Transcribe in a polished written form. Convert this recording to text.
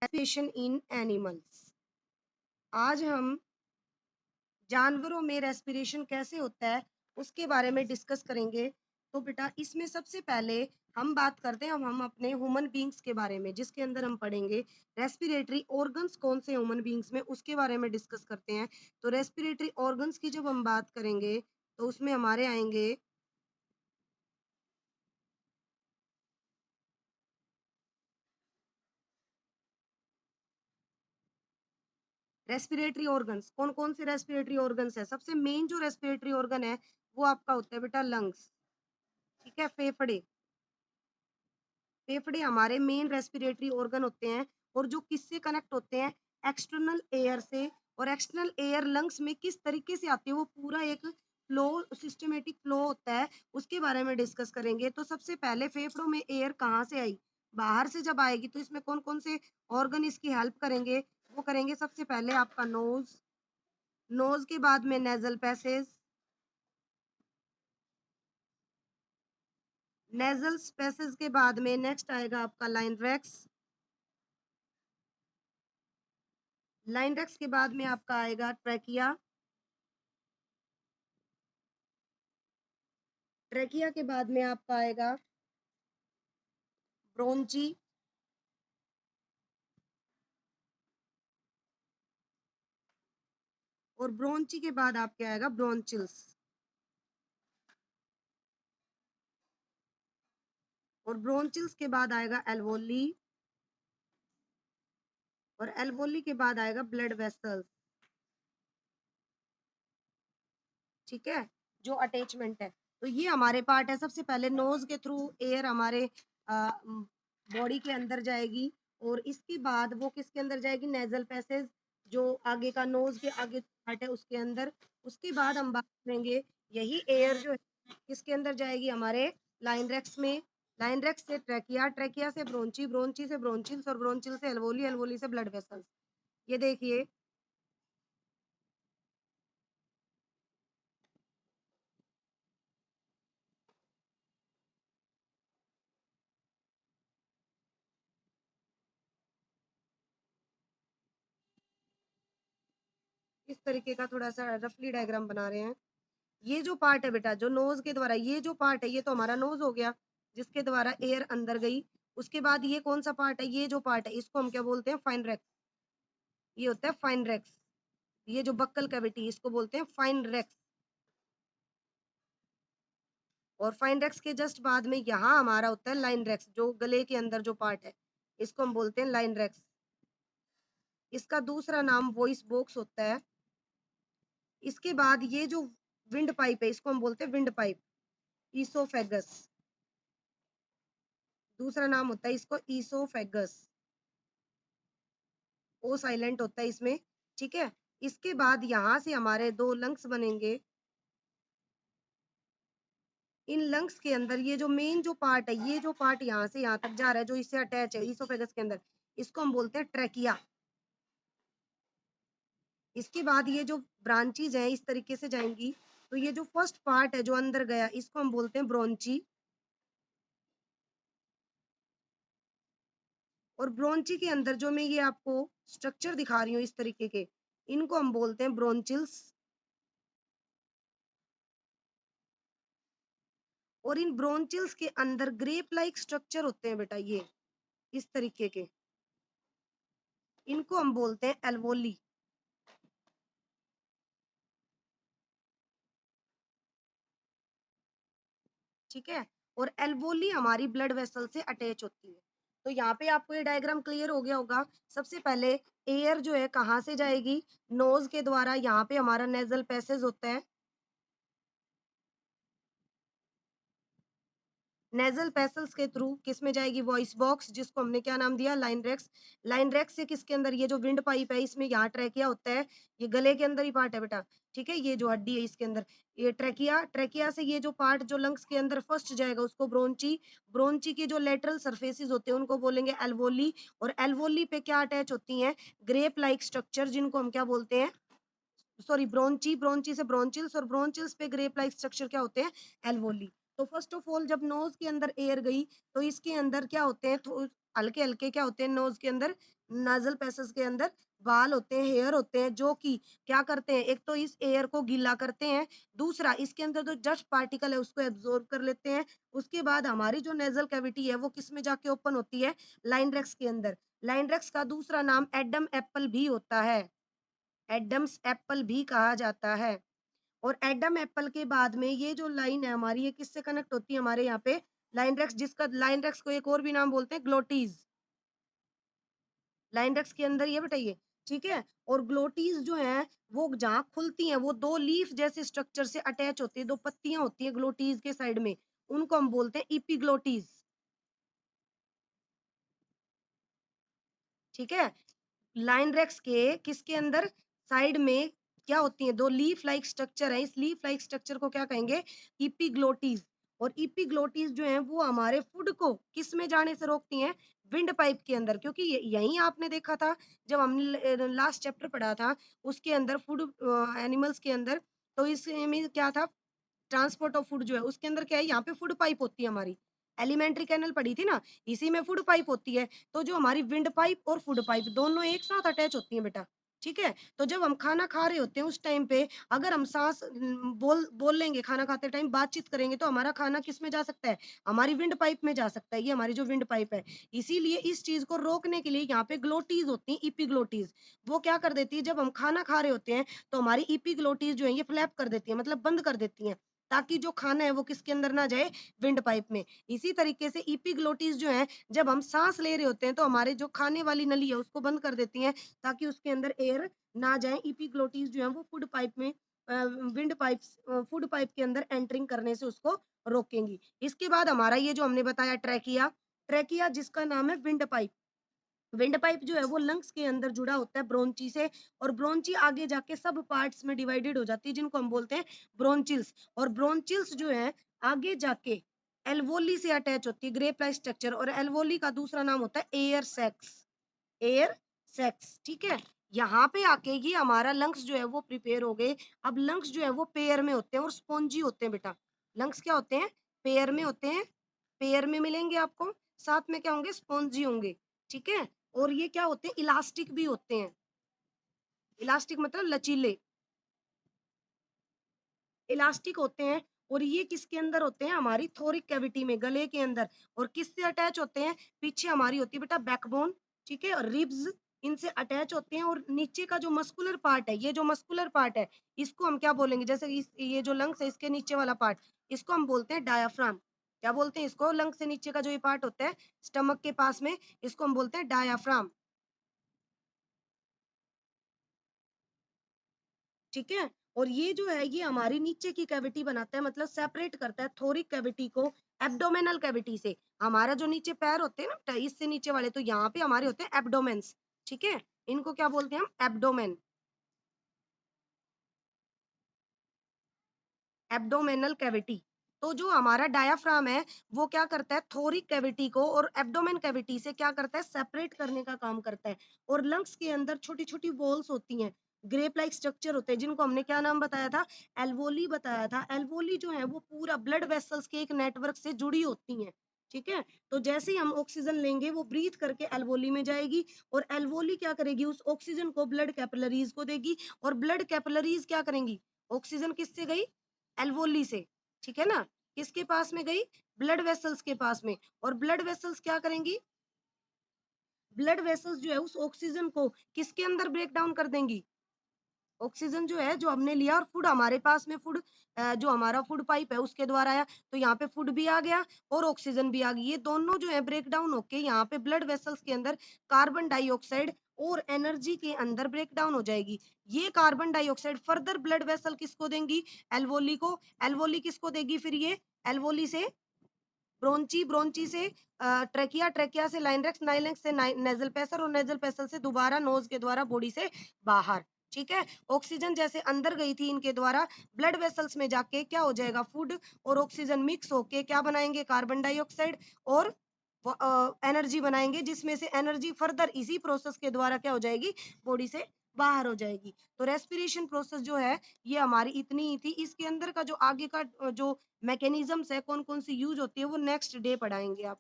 Respiration in animals. आज हम जानवरों में रेस्पिरेशन कैसे होता है उसके बारे में डिस्कस करेंगे। तो बेटा इसमें सबसे पहले हम बात करते हैं हम अपने ह्यूमन बींग्स के बारे में, जिसके अंदर हम पढ़ेंगे रेस्पिरेटरी ऑर्गन्स कौन से ह्यूमन बींग्स में, उसके बारे में डिस्कस करते हैं। तो रेस्पिरेटरी ऑर्गन्स की जब हम बात करेंगे तो उसमें हमारे आएंगे रेस्पिरेटरी ऑर्गन्स। कौन कौन से रेस्पिरेटरी ऑर्गन्स है? सबसे मेन जो रेस्पिरेटरी ऑर्गन है वो आपका होता है बेटा लंग्स। ठीक है, फेफड़े। फेफड़े हमारे मेन रेस्पिरेटरी ऑर्गन होते हैं और जो किससे कनेक्ट होते हैं? एक्सटर्नल एयर से। और एक्सटर्नल एयर लंग्स में किस तरीके से आती है वो पूरा एक फ्लो, सिस्टमेटिक फ्लो होता है, उसके बारे में डिस्कस करेंगे। तो सबसे पहले फेफड़ों में एयर कहाँ से आई? बाहर से जब आएगी तो इसमें कौन कौन से ऑर्गन इसकी हेल्प करेंगे? वो करेंगे सबसे पहले आपका नोज, नोज के बाद में नेजल पैसेज, नेजल पैसेज के बाद में नेक्स्ट आएगा आपका लाइनरेक्स, लाइनरेक्स के बाद में आपका आएगा ट्रैकिया, ट्रैकिया के बाद में आपका आएगा ब्रोंची, और ब्रोंची के बाद आपके आएगा ब्रोंचिल्स, और ब्रोंचिल्स के बाद आएगा एल्वोली, और एल्वोली के बाद आएगा ब्लड वेसल्स। ठीक है, जो अटैचमेंट है। तो ये हमारे पार्ट है। सबसे पहले नोज के थ्रू एयर हमारे बॉडी के अंदर जाएगी, और इसके बाद वो किसके अंदर जाएगी? नेजल पैसेज, जो आगे का नोज के आगे पार्ट है उसके अंदर। उसके बाद हम बात करेंगे यही एयर जो है किसके अंदर जाएगी? हमारे लाइनरेक्स में, लाइनरेक्स से ट्रैकिया, ट्रैकिया से ब्रोंची, ब्रोंची से ब्रोंचिल्स, और ब्रोंचिल से एल्वोली, एल्वोली से ब्लड वेसल्स। ये देखिए इस तरीके का थोड़ा सा रफली डायग्राम बना रहे हैं। ये जो पार्ट है बेटा, जो नोज के द्वारा, ये जो पार्ट है ये तो हमारा नोज हो गया जिसके द्वारा एयर अंदर गई। उसके बाद ये कौन सा पार्ट है? ये जो पार्ट है इसको हम क्या बोलते हैं? फाइन रेक्स। ये होता है फाइन रेक्स। ये जो बक्कल कैविटी इसको बोलते हैं फाइन रेक्स। और फाइन रेक्स के जस्ट बाद में यहाँ हमारा होता है लाइन रेक्स, जो गले के अंदर जो पार्ट है इसको हम बोलते हैं लाइन रेक्स। इसका दूसरा नाम वॉइस बॉक्स होता है। इसके बाद ये जो विंड पाइप है इसको हम बोलते हैं विंड पाइप, ईसोफेगस। दूसरा नाम होता है इसको ईसोफेगस। ओ साइलेंट होता है इसमें। ठीक है, इसके बाद यहाँ से हमारे दो लंग्स बनेंगे। इन लंग्स के अंदर ये जो मेन जो पार्ट है, ये जो पार्ट यहाँ से यहाँ तक जा रहा है जो इससे अटैच है ईसोफेगस के अंदर, इसको हम बोलते हैं ट्रैकिया। इसके बाद ये जो ब्रांचीज हैं इस तरीके से जाएंगी। तो ये जो फर्स्ट पार्ट है जो अंदर गया इसको हम बोलते हैं ब्रोंची, और ब्रोंची के अंदर जो मैं ये आपको स्ट्रक्चर दिखा रही हूँ इस तरीके के, इनको हम बोलते हैं ब्रोंचिल्स। और इन ब्रोंचिल्स के अंदर ग्रेप लाइक स्ट्रक्चर होते हैं बेटा, ये इस तरीके के, इनको हम बोलते हैं एल्वोली। ठीक है, और एल्वोली हमारी ब्लड वेसल से अटैच होती है। तो यहाँ पे आपको ये डायग्राम क्लियर हो गया होगा। सबसे पहले एयर जो है कहाँ से जाएगी? नोज के द्वारा, यहाँ पे हमारा नेजल पैसेज होता है। नेजल पैसल्स के थ्रू किस में जाएगी? वॉइस बॉक्स, जिसको हमने क्या नाम दिया? लाइनरेक्स। लाइनरेक्स से किसके अंदर? ये जो विंड पाइप है इसमें यहाँ ट्रैकिया होता है, ये गले के अंदर ही पार्ट है बेटा। ठीक है, ये जो हड्डी है इसके अंदर ये ट्रैकिया, ट्रैकिया से ये जो पार्ट जो लंग्स के अंदर फर्स्ट जाएगा उसको ब्रोंची, ब्रोंची के जो लेटरल सर्फेसिस होते हैं उनको बोलेंगे एल्वोली, और एल्वोली पे क्या अटैच होती हैं? ग्रेप लाइक स्ट्रक्चर, जिनको हम क्या बोलते हैं? सॉरी, ब्रोंची, ब्रोंची से ब्रोंचिल्स, और ब्रोंचिल्स पे ग्रेप लाइक स्ट्रक्चर क्या होते हैं? एल्वोली। तो फर्स्ट ऑफ ऑल जब नोज के अंदर एयर गई तो इसके अंदर क्या होते हैं? तो हल्के हल्के क्या होते हैं नोज के अंदर? नाज़ल पैसेज के अंदर बाल होते हैं, हेयर होते हैं जो कि क्या करते हैं, एक तो इस एयर को गीला करते हैं, दूसरा इसके अंदर जो डस्ट पार्टिकल है उसको एब्ज़ॉर्ब कर लेते हैं। उसके बाद हमारी जो नेज़ल कैविटी है वो किसमें जाके ओपन होती है, लाइनरेक्स के अंदर। लाइनरेक्स का दूसरा नाम एडम एप्पल भी होता है, एडम्स एप्पल भी कहा जाता है। और एडम एप्पल के बाद में ये जो लाइन है हमारी, ये किससे कनेक्ट होती है हमारे यहाँ पे, लाइनरेक्स, जिसका लाइनरेक्स को एक और भी नाम बोलते हैं ग्लोटीज़। लाइन डक्ट्स के अंदर ये बेटा ये, ठीक है? और ग्लोटीज़ जो हैं, वो जहाँ खुलती हैं, वो 2 लीफ जैसे स्ट्रक्चर से अटैच होती है, 2 पत्तियाँ होती हैं ग्लोटीज़ के साइड में, उनको हम बोलते हैं एपिग्लोटीज़, ठीक है? लाइन रेक्स के किसके अंदर, साइड में क्या होती है, 2 लीफ लाइक स्ट्रक्चर है, इस लीफ लाइक स्ट्रक्चर को क्या कहेंगे, एपिग्लोटीज। और एपिग्लोटीज जो है वो हमारे फूड को किस में जाने से रोकती हैं, विंड पाइप के अंदर, क्योंकि यही आपने देखा था जब हमने लास्ट चैप्टर पढ़ा था, उसके अंदर फूड एनिमल्स के अंदर, तो इसमें क्या था, ट्रांसपोर्ट ऑफ फूड जो है उसके अंदर क्या है, यहाँ पे फूड पाइप होती है हमारी, एलिमेंट्री कैनल पढ़ी थी ना, इसी में फूड पाइप होती है। तो जो हमारी विंड पाइप और फूड पाइप दोनों एक साथ अटैच होती हैं बेटा, ठीक है? तो जब हम खाना खा रहे होते हैं उस टाइम पे अगर हम सांस बोल बोल लेंगे, खाना खाते टाइम बातचीत करेंगे, तो हमारा खाना किस में जा सकता है, हमारी विंड पाइप में जा सकता है, ये हमारी जो विंड पाइप है। इसीलिए इस चीज को रोकने के लिए यहाँ पे ग्लोटीज होती है, इपिग्लोटीज, वो क्या कर देती है, जब हम खाना खा रहे होते हैं तो हमारी इपिग्लोटीज जो है ये फ्लैप कर देती है, मतलब बंद कर देती है, ताकि जो खाना है वो किसके अंदर ना जाए, विंड पाइप में। इसी तरीके से एपिग्लोटिस जो है, जब हम साँस ले रहे होते हैं तो हमारे जो खाने वाली नली है उसको बंद कर देती हैं, ताकि उसके अंदर एयर ना जाए। एपिग्लोटिस जो है वो फूड पाइप में विंड पाइप्स फूड पाइप के अंदर एंटरिंग करने से उसको रोकेंगी। इसके बाद हमारा ये जो हमने बताया ट्रैकिया, ट्रैकिया जिसका नाम है विंड पाइप। विंड पाइप जो है वो लंग्स के अंदर जुड़ा होता है ब्रोंची से, और ब्रोंची आगे जाके सब पार्ट्स में डिवाइडेड हो जाती है जिनको हम बोलते हैं ब्रोंचिल्स। और ब्रोंचिल्स जो है आगे जाके एल्वोली से अटैच होती है, ग्रेप लाइक स्ट्रक्चर, और एल्वोली का दूसरा नाम होता है एयर सैक्स, एयर सैक्स, ठीक है? यहाँ पे आके ये हमारा लंग्स जो है वो प्रिपेयर हो गए। अब लंग्स जो है वो पेयर में होते हैं और स्पॉन्जी होते हैं बेटा। लंग्स क्या होते हैं, पेयर में होते हैं, पेयर में मिलेंगे आपको, साथ में क्या होंगे, स्पॉन्जी होंगे, ठीक है? और ये क्या होते हैं, इलास्टिक भी होते हैं, इलास्टिक मतलब लचीले, इलास्टिक होते हैं। और ये किसके अंदर होते हैं, हमारी थोरिक कैविटी में, गले के अंदर। और किससे अटैच होते हैं, पीछे हमारी होती है बेटा बैकबोन, ठीक है? और रिब्स इनसे अटैच होते हैं। और नीचे का जो मस्कुलर पार्ट है, ये जो मस्कुलर पार्ट है, इसको हम क्या बोलेंगे, जैसे इस ये जो लंग्स है इसके नीचे वाला पार्ट, इसको हम बोलते हैं डायाफ्राम। क्या बोलते हैं इसको, लंग से नीचे का जो ये पार्ट होता है स्टमक के पास में, इसको हम बोलते हैं डायाफ्राम, ठीक है? और ये जो है ये हमारी नीचे की कैविटी बनाता है, मतलब सेपरेट करता है थोरिक कैविटी को एब्डोमिनल कैविटी से। हमारा जो नीचे पैर होते हैं ना बेटा, इससे नीचे वाले, तो यहाँ पे हमारे होते हैं एब्डोमेन्स, ठीक है? इनको क्या बोलते हैं हम, एब्डोमेन, एब्डोमिनल कैविटी। तो जो हमारा डायाफ्राम है वो क्या करता है, थोरिक कैविटी को और एब्डोमेन कैविटी से क्या करता है, सेपरेट करने का काम करता है। और लंग्स के अंदर छोटी-छोटी वॉल्स होती हैं, ग्रेप लाइक स्ट्रक्चर होते हैं, जिनको हमने क्या नाम बताया था, एल्वोली बताया था। एल्वोली जो है वो पूरा ब्लड वेसल्स के एक नेटवर्क से जुड़ी होती हैं, ठीक है? तो जैसे ही हम ऑक्सीजन लेंगे वो ब्रीथ करके एल्वोली में जाएगी, और एल्वोली क्या करेगी, उस ऑक्सीजन को ब्लड कैपिलरीज को देगी, और ब्लड कैपिलरीज क्या करेंगी, ऑक्सीजन किससे गई, एल्वोली से, ठीक है ना? किसके पास में गई? ब्लड वेसल्स के पास में। और ब्लड वेसल्स क्या करेंगी? ब्लड वेसल्स जो है उस ऑक्सीजन को किसके अंदर ब्रेक डाउन कर देंगी? ऑक्सीजन जो है जो हमने लिया, और फूड हमारे पास में, फूड जो हमारा फूड पाइप है उसके द्वारा आया, तो यहाँ पे फूड भी आ गया और ऑक्सीजन भी आ गई। ये दोनों जो है ब्रेक डाउन होके यहाँ पे ब्लड वेसल्स के अंदर कार्बन डाइऑक्साइड और एनर्जी के अंदर ब्रेक डाउन हो जाएगी। ये carbon dioxide further blood vessel किसको देंगी? एल्वोली को। एल्वोली किसको देगी फिर ये? एल्वोली से ब्रोंची, ब्रोंची से ट्रेकिया, ट्रेकिया से लाइनरेक्स, लाइनरेक्स से नेज़ल पैसर, और नेज़ल पैसर से दोबारा नोज़ के द्वारा बॉडी से बाहर, ठीक है? ऑक्सीजन जैसे अंदर गई थी इनके द्वारा, ब्लड वेसल्स में जाके क्या हो जाएगा, फूड और ऑक्सीजन मिक्स होके क्या बनाएँगे, कार्बन डाइऑक्साइड और एनर्जी बनाएँगे, जिसमें से एनर्जी फर्दर इसी प्रोसेस के द्वारा क्या हो जाएगी, बॉडी से बाहर हो जाएगी। तो रेस्पिरेशन प्रोसेस जो है ये हमारी इतनी ही थी। इसके अंदर का जो आगे का जो मैकेनिज़्म्स है, कौन-कौन सी यूज़ होती है, वो नेक्स्ट डे पढ़ाएँगे आप।